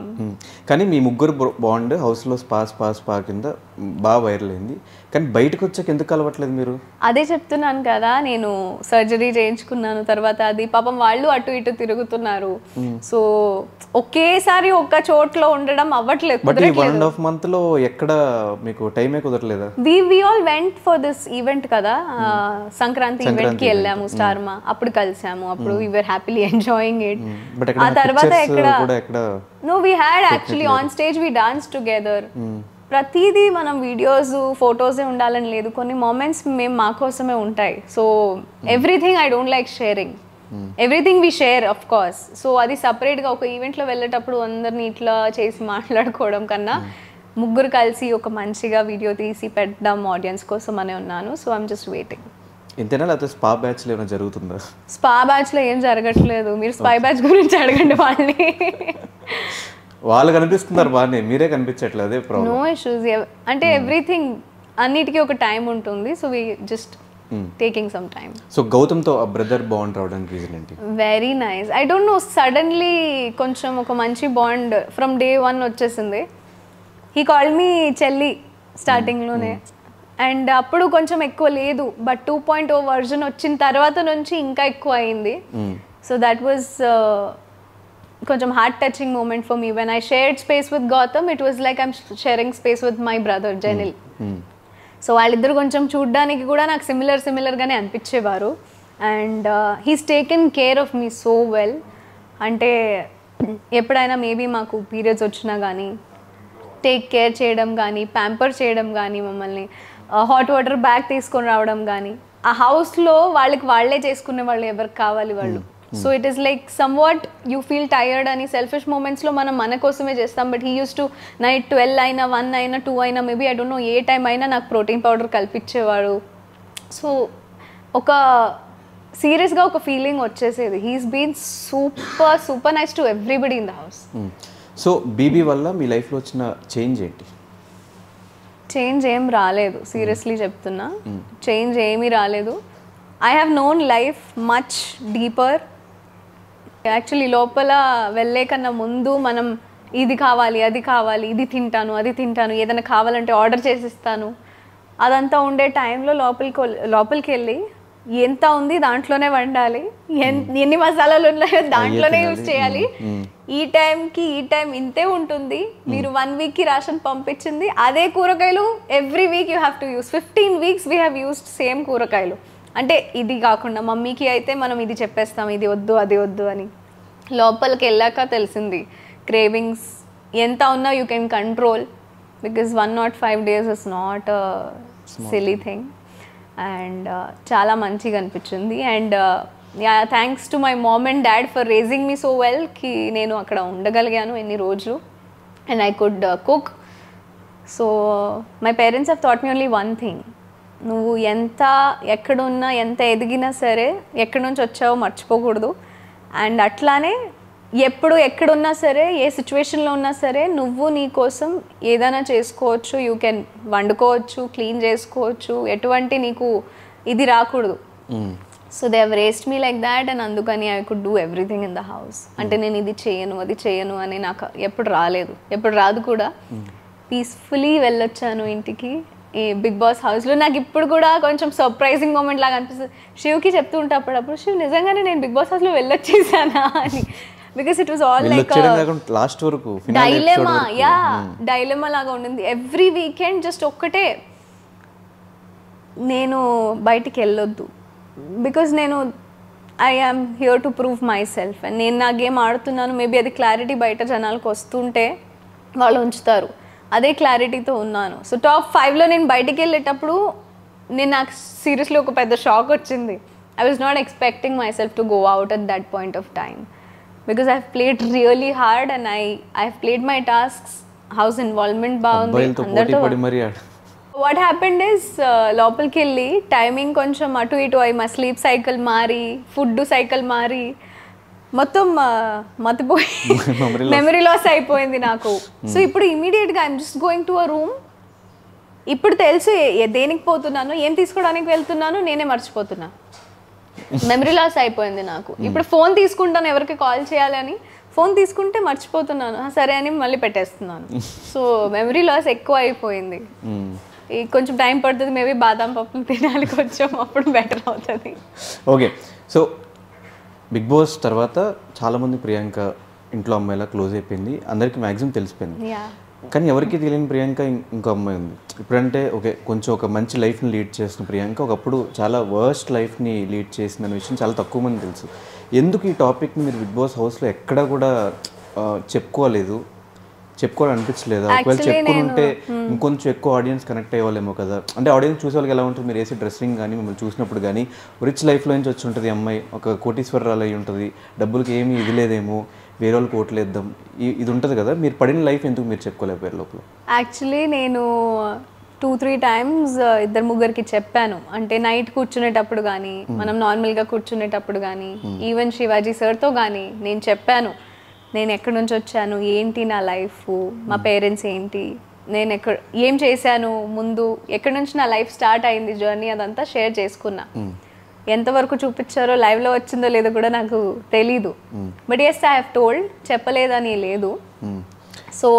Speaker 2: కానీ మీ ముగ్గురు బాండ్ హౌస్లో స్పా కింద బాగా వైరల్ అయింది. కానీ బయటకు వచ్చాక ఎందుకు కలవట్లేదు మీరు?
Speaker 3: అదే చెప్తున్నాను కదా, నేను సర్జరీ చేయించుకున్నాను తర్వాత. అది పాపం వాళ్ళు అటు ఇటు తిరుగుతున్నారు. సో ఒకేసారి ఒక్క చోట్లో ఉండడం అవ్వట్లేదు.
Speaker 2: బట్ ఈ 1.5 month లో ఎక్కడ మీకు టైమే కుదరలేదా?
Speaker 3: We all went for this event కదా, సంక్రాంతి ఈవెంట్ కి వెళ్ళాము స్టార్మా, అప్పుడు కలిసాము. అప్పుడు we were happily enjoying it. ఆ తర్వాత ఎక్కడ no we had actually on stage we dance together. ప్రతిదీ మనం వీడియోస్ ఫొటోసే ఉండాలని లేదు, కొన్ని మూమెంట్స్ మేము మా కోసమే ఉంటాయి. So everything I don't like sharing, everything we share of course. So అది సపరేట్గా ఒక ఈవెంట్లో వెళ్ళేటప్పుడు అందరినీ ఇట్లా చేసి మాట్లాడుకోవడం కన్నా ముగ్గురు కలిసి ఒక మంచిగా వీడియో తీసి పెట్టడం ఆడియన్స్ కోసం అనే ఉన్నాను. So I'm just waiting.
Speaker 2: ఇంతేనా లేకపోతే స్పా బ్యాచ్లో ఏమైనా జరుగుతుందా?
Speaker 3: స్పా బ్యాచ్లో ఏం జరగట్లేదు. మీరు స్పై బ్యాచ్ గురించి అడగండి వాళ్ళని.
Speaker 2: వాళ్ళు కనిపిస్తున్నారు బాగానే, మీరే కనిపించట్లేదు. అదే ప్రాబ్లం.
Speaker 3: No issues. అంటే ఎవ్రీథింగ్ అన్నిటికీ ఒక టైం ఉంటుంది. So we just taking some time.
Speaker 2: So గౌతమ్తో ఆ బ్రదర్ బాండ్ రావడానికి రీజన్ ఏంటి?
Speaker 3: Very nice. I don't know, suddenly కొంచెం ఒక మంచి బాండ్ ఫ్రమ్ డే 1 వచ్చేసింది. హీ కాల్డ్ మీ చెల్లి స్టార్టింగ్లోనే, అండ్ అప్పుడు కొంచెం ఎక్కువ లేదు. బట్ 2.0 వర్జన్ వచ్చిన తర్వాత నుంచి ఇంకా ఎక్కువ అయింది. సో దట్ వాజ్ కొంచెం heart touching moment for me. When I shared space with Gautam, it was like I'm sharing space with my brother Jenil. So వాళ్ళిద్దరు కొంచెం చూడ్డానికి కూడా నాకు సిమిలర్గానే అనిపించేవారు. And he's taken care of me so well. అంటే ఎప్పుడైనా మేబీ మాకు పీరియడ్స్ వచ్చినా కానీ టేక్ కేర్ చేయడం కానీ, ప్యాంపర్ చేయడం కానీ, మమ్మల్ని హాట్ వాటర్ బ్యాగ్ తీసుకొని రావడం కానీ, ఆ హౌస్లో వాళ్ళే చేసుకునే వాళ్ళు ఎవరికి కావాలి వాళ్ళు. So it is like some what you feel tired అని సెల్ఫిష్ మూమెంట్స్లో మనం మన కోసమే చేస్తాం. But he use to night 12 అయినా 1 అయినా 2 అయినా maybe I don't no A time అయినా నాకు ప్రోటీన్ పౌడర్ కల్పించేవాడు. సో ఒక సీరియస్గా ఒక ఫీలింగ్ వచ్చేసేది. He's been super nice to everybody in the house.
Speaker 2: So BB వల్ల మీ లైఫ్లో వచ్చిన చేంజ్ ఏంటి?
Speaker 3: చేంజ్ ఏం రాలేదు, సీరియస్లీ చెప్తున్నా. చేంజ్ ఏమీ రాలేదు. I have known life much deeper. Actually లోపల వెళ్ళే కన్నా ముందు మనం ఇది కావాలి, అది కావాలి, ఇది తింటాను, అది తింటాను, ఏదైనా కావాలంటే ఆర్డర్ చేసిస్తాను, అదంతా ఉండే టైంలో లోపలికి వెళ్ళి ఎంత ఉంది దాంట్లోనే వండాలి, ఎన్ని మసాలాలు ఉన్నాయో దాంట్లోనే యూజ్ చేయాలి, ఈ టైంకి ఈ టైం ఇంతే ఉంటుంది, మీరు 1 వీక్కి రేషన్ పంపించింది అదే కూరగాయలు every week you have to use. 15 weeks we have used same కూరగాయలు. అంటే ఇది కాకుండా మమ్మీకి అయితే మనం ఇది చెప్పేస్తాం, ఇది వద్దు అది వద్దు అని. లోపలికి వెళ్ళాక తెలిసింది క్రేవింగ్స్ ఎంత ఉన్నా you can control, because 105 days is not a silly thing. And చాలా మంచిగా అనిపించింది. And thanks to my mom and dad for raising me so well కి నేను అక్కడ ఉండగలిగాను ఎన్ని రోజులు, and I could cook. So my parents have thought me only one thing, నువ్వు ఎక్కడున్నా ఎంత ఎదిగినా సరే ఎక్కడి నుంచి వచ్చావో మర్చిపోకూడదు. అండ్ అట్లానే ఎప్పుడు ఎక్కడున్నా సరే ఏ సిచ్యువేషన్లో ఉన్నా సరే నువ్వు నీ కోసం ఏదైనా చేసుకోవచ్చు, యూ కెన్ వండుకోవచ్చు, క్లీన్ చేసుకోవచ్చు, ఎటువంటి నీకు ఇది రాకూడదు. So they have raised me like that, and అందుకని I could do everything in the house. అంటే నేను ఇది చేయను అది చేయను అని నాకు ఎప్పుడు రాలేదు, ఎప్పుడు రాదు కూడా. పీస్ఫుల్లీ వెళ్ళొచ్చాను ఇంటికి ఈ బిగ్ బాస్ హౌస్లో. నాకు ఇప్పుడు కూడా కొంచెం సర్ప్రైజింగ్ మూమెంట్ లాగా అనిపిస్తుంది. శివ్కి చెప్తూ ఉంటే అప్పుడప్పుడు, శివ్ నిజంగానే నేను బిగ్ బాస్ హౌస్లో వెళ్ళొచ్చేసానా అని. Because it was all like
Speaker 2: last వరకు
Speaker 3: డైలెమా. డైలెమా లాగా ఉండింది. ఎవ్రీ వీకెండ్ జస్ట్ ఒక్కటే, నేను బయటికి వెళ్ళొద్దు బికాజ్ నేను I am here to prove myself. And నేను నా గేమ్ ఆడుతున్నాను. మేబీ అది క్లారిటీ బయట జనాలకు వస్తుంటే వాళ్ళు ఉంచుతారు, అదే క్లారిటీతో ఉన్నాను. సో టాప్ 5లో నేను బయటికి వెళ్ళేటప్పుడు నాకు సీరియస్లీ ఒక పెద్ద షాక్ వచ్చింది. I was not expecting my self to go out at that point of time because I have played really hard and I have played my tasks. House involvement బాగుంది అందరితో. What happened is లోపలికి వెళ్ళి timing కొంచెం అటు ఇటు అయి మా sleep cycle మారి, ఫుడ్ సైకిల్ మారి, మొత్తం మతిపోయి మెమరీ లాస్ అయిపోయింది నాకు. సో ఇప్పుడు ఇమీడియట్గా I'm just going to a room. ఇప్పుడు తెలుసు దేనికి పోతున్నాను, ఏం తీసుకోవడానికి వెళ్తున్నాను, నేనే మర్చిపోతున్నా. మెమరీ లాస్ అయిపోయింది నాకు. ఇప్పుడు ఫోన్ తీసుకుంటాను ఎవరికి కాల్ చేయాలని, ఫోన్ తీసుకుంటే మర్చిపోతున్నాను, సరే అని మళ్ళీ పెట్టేస్తున్నాను. సో మెమరీ లాస్ ఎక్కువ అయిపోయింది. కొంచెం టైం పడుతుంది, మేబీ బాదం పప్పులు తినాలి కొంచెం, అప్పుడు బెటర్ అవుతుంది.
Speaker 2: ఓకే, సో బిగ్ బాస్ తర్వాత చాలామంది ప్రియాంక ఇంట్లో అమ్మాయిలా క్లోజ్ అయిపోయింది, అందరికీ మ్యాక్సిమం తెలిసిపోయింది. కానీ ఎవరికి తెలియని ప్రియాంక ఇంకో అమ్మాయి ఉంది. ఇప్పుడంటే ఓకే కొంచెం ఒక మంచి లైఫ్ని లీడ్ చేసిన ప్రియాంక ఒకప్పుడు చాలా వర్స్ట్ లైఫ్ని లీడ్ చేసిన విషయం చాలా తక్కువ మంది తెలుసు. ఎందుకు ఈ టాపిక్ని మీరు బిగ్ బాస్ హౌస్లో ఎక్కడా కూడా చెప్పుకోవాలనిపించలేదు? ఒకవేళ చెప్పుకుంటే ఇంకొంచెం ఎక్కువ ఆడియన్స్ కనెక్ట్ అయ్యేవాళ్ళేమో కదా. అంటే ఆడియన్స్ చూసే వాళ్ళకి ఎలా ఉంటుంది, మీరు వేసే డ్రెస్సింగ్ కానీ మిమ్మల్ని చూసినప్పుడు కానీ రిచ్ లైఫ్లో నుంచి వచ్చి ఉంటుంది అమ్మాయి, ఒక కోటీశ్వరరాలు అయి ఉంటుంది, డబ్బులకి ఏమీ ఇది లేదేమో, వేరే వాళ్ళకి ఓట్లేద్దాం, ఇది ఉంటుంది కదా. మీరు పడిన లైఫ్ ఎందుకు మీరు చెప్పుకోలేకపోయారు లోపల?
Speaker 3: యాక్చువల్లీ నేను 2-3 టైమ్స్ ఇద్దరు ముగ్గురికి చెప్పాను. అంటే నైట్ కూర్చునేటప్పుడు కానీ, మనం నార్మల్గా కూర్చునేటప్పుడు కానీ, ఈవెన్ శివాజీ సార్తో కానీ నేను చెప్పాను, నేను ఎక్కడి నుంచి వచ్చాను, ఏంటి నా లైఫ్, మా పేరెంట్స్ ఏంటి, నేను ఏం చేశాను ముందు, ఎక్కడి నుంచి నా లైఫ్ స్టార్ట్ అయింది జర్నీ, అదంతా షేర్ చేసుకున్నా. ఎంతవరకు చూపించారో, లైవ్లో వచ్చిందో లేదో కూడా నాకు తెలీదు. But yes I have told, చెప్పలేదని లేదు. సో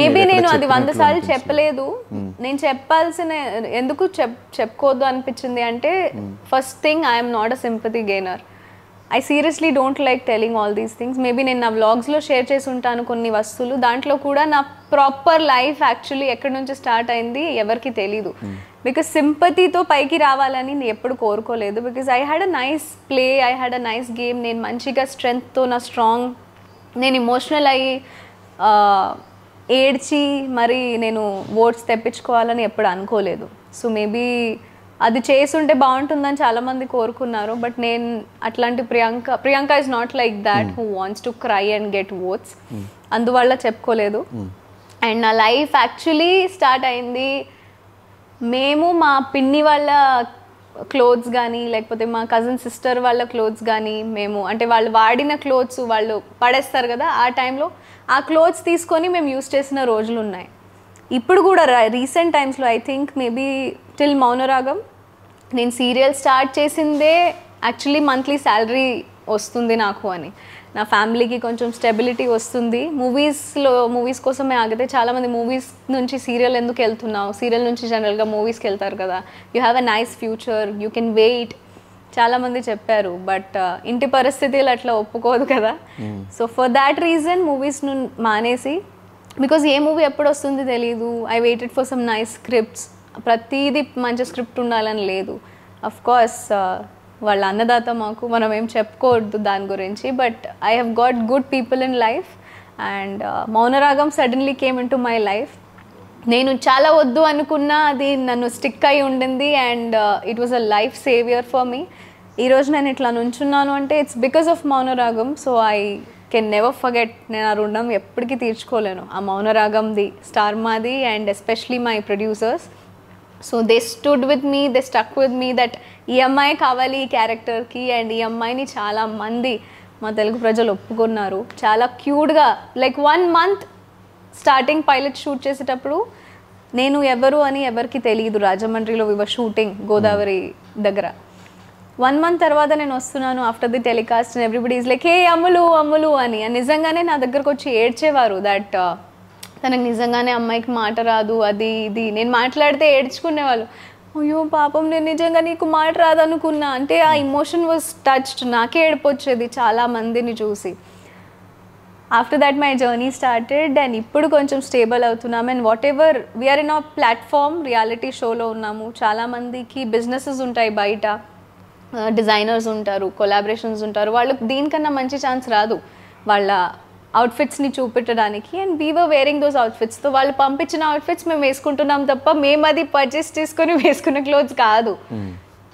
Speaker 3: మేబీ నేను అది 100 సార్లు చెప్పలేదు. నేను చెప్పాల్సిన ఎందుకు చెప్పుకోవద్దు అనిపించింది అంటే, first thing I'm not a sympathy gainer. I seriously don't like telling all these things. Maybe నేను నా వ్లాగ్స్లో షేర్ చేసి ఉంటాను కొన్ని వస్తువులు, దాంట్లో కూడా నా ప్రాపర్ లైఫ్ యాక్చువల్లీ ఎక్కడి నుంచి స్టార్ట్ అయింది ఎవరికి తెలీదు. బికాస్ సింపతితో పైకి రావాలని నేను ఎప్పుడు కోరుకోలేదు. Because I had a nice play, I had a nice game. నేను మంచిగా స్ట్రెంగ్త్తో నా స్ట్రాంగ్, నేను ఇమోషనల్ అయ్యి ఏడ్చి మరి నేను ఓట్స్ తెప్పించుకోవాలని ఎప్పుడు అనుకోలేదు. సో మేబీ అది చేసుంటే బాగుంటుందని చాలామంది కోరుకున్నారు. బట్ నేను అట్లాంటి Priyanka is not like that who wants to cry and get votes, అందువల్ల చెప్పుకోలేదు. అండ్ నా లైఫ్ యాక్చువల్లీ స్టార్ట్ అయింది, మేము మా పిన్ని వాళ్ళ క్లోత్స్ కానీ, లేకపోతే మా కజిన్ సిస్టర్ వాళ్ళ క్లోత్స్ కానీ, మేము అంటే వాళ్ళు వాడిన క్లోత్స్ వాళ్ళు పడేస్తారు కదా, ఆ టైంలో ఆ క్లోత్స్ తీసుకొని మేము యూస్ చేసిన రోజులు ఉన్నాయి. ఇప్పుడు కూడా రీసెంట్ టైమ్స్లో I think maybe till Mounaragam నేను సీరియల్ స్టార్ట్ చేసిందే యాక్చువల్లీ మంత్లీ శాలరీ వస్తుంది నాకు అని, నా ఫ్యామిలీకి కొంచెం స్టెబిలిటీ వస్తుంది. మూవీస్ కోసమే ఆగితే చాలామంది మూవీస్ నుంచి సీరియల్ ఎందుకు వెళ్తున్నావు, సీరియల్ నుంచి జనరల్గా మూవీస్కి వెళ్తారు కదా, you have a nice future, you can wait, చాలామంది చెప్పారు. బట్ ఇంటి పరిస్థితులు అట్లా ఒప్పుకోదు కదా. సో ఫర్ దాట్ రీజన్ మూవీస్ను మానేసి, బికాజ్ ఏ మూవీ ఎప్పుడు వస్తుంది తెలీదు, I waited for some nice scripts. ప్రతిదీ మంచి స్క్రిప్ట్ ఉండాలని లేదు. అఫ్ కోర్స్ వాళ్ళ అన్నదాత మాకు, మనం ఏం చెప్పుకోవద్దు దాని గురించి. But I have got good people in life and Mounaragam suddenly came in to my life. నేను చాలా వద్దు అనుకున్నా అది నన్ను స్టిక్ అయి ఉండింది and it was a life saviour for me. ఈరోజు నేను ఇట్లా నుంచున్నాను అంటే it's because of Mounaragam. So I can never forget, నేను ఆ రుణం ఎప్పటికీ తీర్చుకోలేను. ఆ మౌనరాగంది, స్టార్ మాది and especially my producers. So they stood with me, they stuck with me that ఈ అమ్మాయి కావాలి ఈ క్యారెక్టర్కి. అండ్ ఈ అమ్మాయిని చాలా మంది మా తెలుగు ప్రజలు ఒప్పుకున్నారు. చాలా క్యూట్గా, like 1 month starting pilot shoot చేసేటప్పుడు నేను ఎవరు అని ఎవరికి తెలియదు. రాజమండ్రిలో వివర్ షూటింగ్ గోదావరి దగ్గర. 1 month తర్వాత నేను వస్తున్నాను after the telecast and everybody is like hey Ammulu అని. నిజంగానే నా దగ్గరకు వచ్చి ఏడ్చేవారు దట్ తనకు నిజంగానే అమ్మాయికి మాట రాదు, అది ఇది. నేను మాట్లాడితే ఏడ్చుకునేవాళ్ళు. అయ్యో పాపం నేను నిజంగా నీకు మాట రాదనుకున్నా అంటే ఆ ఇమోషన్ వాజ్ టచ్డ్. నాకే ఏడుపు వచ్చేది చాలా మందిని చూసి. After that my journey started and ఇప్పుడు కొంచెం స్టేబుల్ అవుతున్నాం. And whatever we're in a platform, reality షోలో ఉన్నాము. చాలామందికి బిజినెసెస్ ఉంటాయి బయట, డిజైనర్స్ ఉంటారు, కొలాబరేషన్స్ ఉంటారు. వాళ్ళకి దీనికన్నా మంచి ఛాన్స్ రాదు వాళ్ళ అవుట్ఫిట్స్ని చూపెట్టడానికి. And we were wearing those అవుట్ఫిట్స్తో వాళ్ళు పంపించిన అవుట్ఫిట్స్ మేము వేసుకుంటున్నాం తప్ప మేము అది పర్చేస్ చేసుకొని వేసుకున్న క్లోత్స్ కాదు.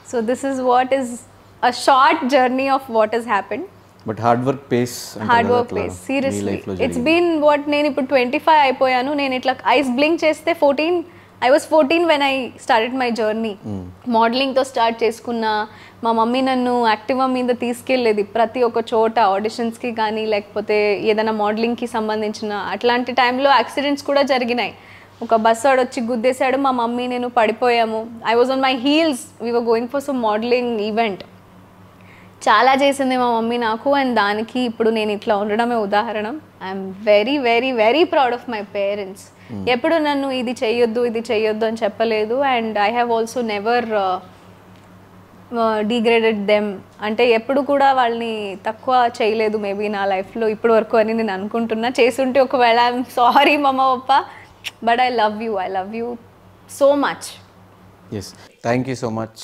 Speaker 3: So this is what is a short journey of what is happened.
Speaker 2: But hard work pays,
Speaker 3: seriously it's been what. నేను ఇప్పుడు 25 అయిపోయాను. నేను ఇట్లా ఐస్ బ్లింక్ చేస్తే 14. I was 14 when I started my journey. మోడలింగ్తో స్టార్ట్ చేసుకున్నా. మా మమ్మీ నన్ను యాక్టివా మీద తీసుకెళ్ళేది ప్రతి ఒక్క చోట, ఆడిషన్స్కి కానీ లేకపోతే ఏదైనా మోడలింగ్కి సంబంధించిన. అట్లాంటి టైంలో యాక్సిడెంట్స్ కూడా జరిగినాయి. ఒక బస్ వాడు వచ్చి గుద్దేశాడు, మా మమ్మీ నేను పడిపోయాము. I was on my heels, we were going for some modelling event. చాలా చేసింది మా మమ్మీ నాకు. అండ్ దానికి ఇప్పుడు నేను ఇట్లా ఉండడమే ఉదాహరణం. I'm very very very proud of my parents. ఎప్పుడు నన్ను ఇది చెయ్యొద్దు ఇది చెయ్యొద్దు అని చెప్పలేదు. And I have also never degraded them. అంటే ఎప్పుడు కూడా వాళ్ళని తక్కువ చేయలేదు మేబీ నా లైఫ్లో ఇప్పటి వరకు అని నేను అనుకుంటున్నా. చేసుంటే ఒకవేళ I'm sorry mamma papa, but I love you so much.
Speaker 2: Yes, thank you so much.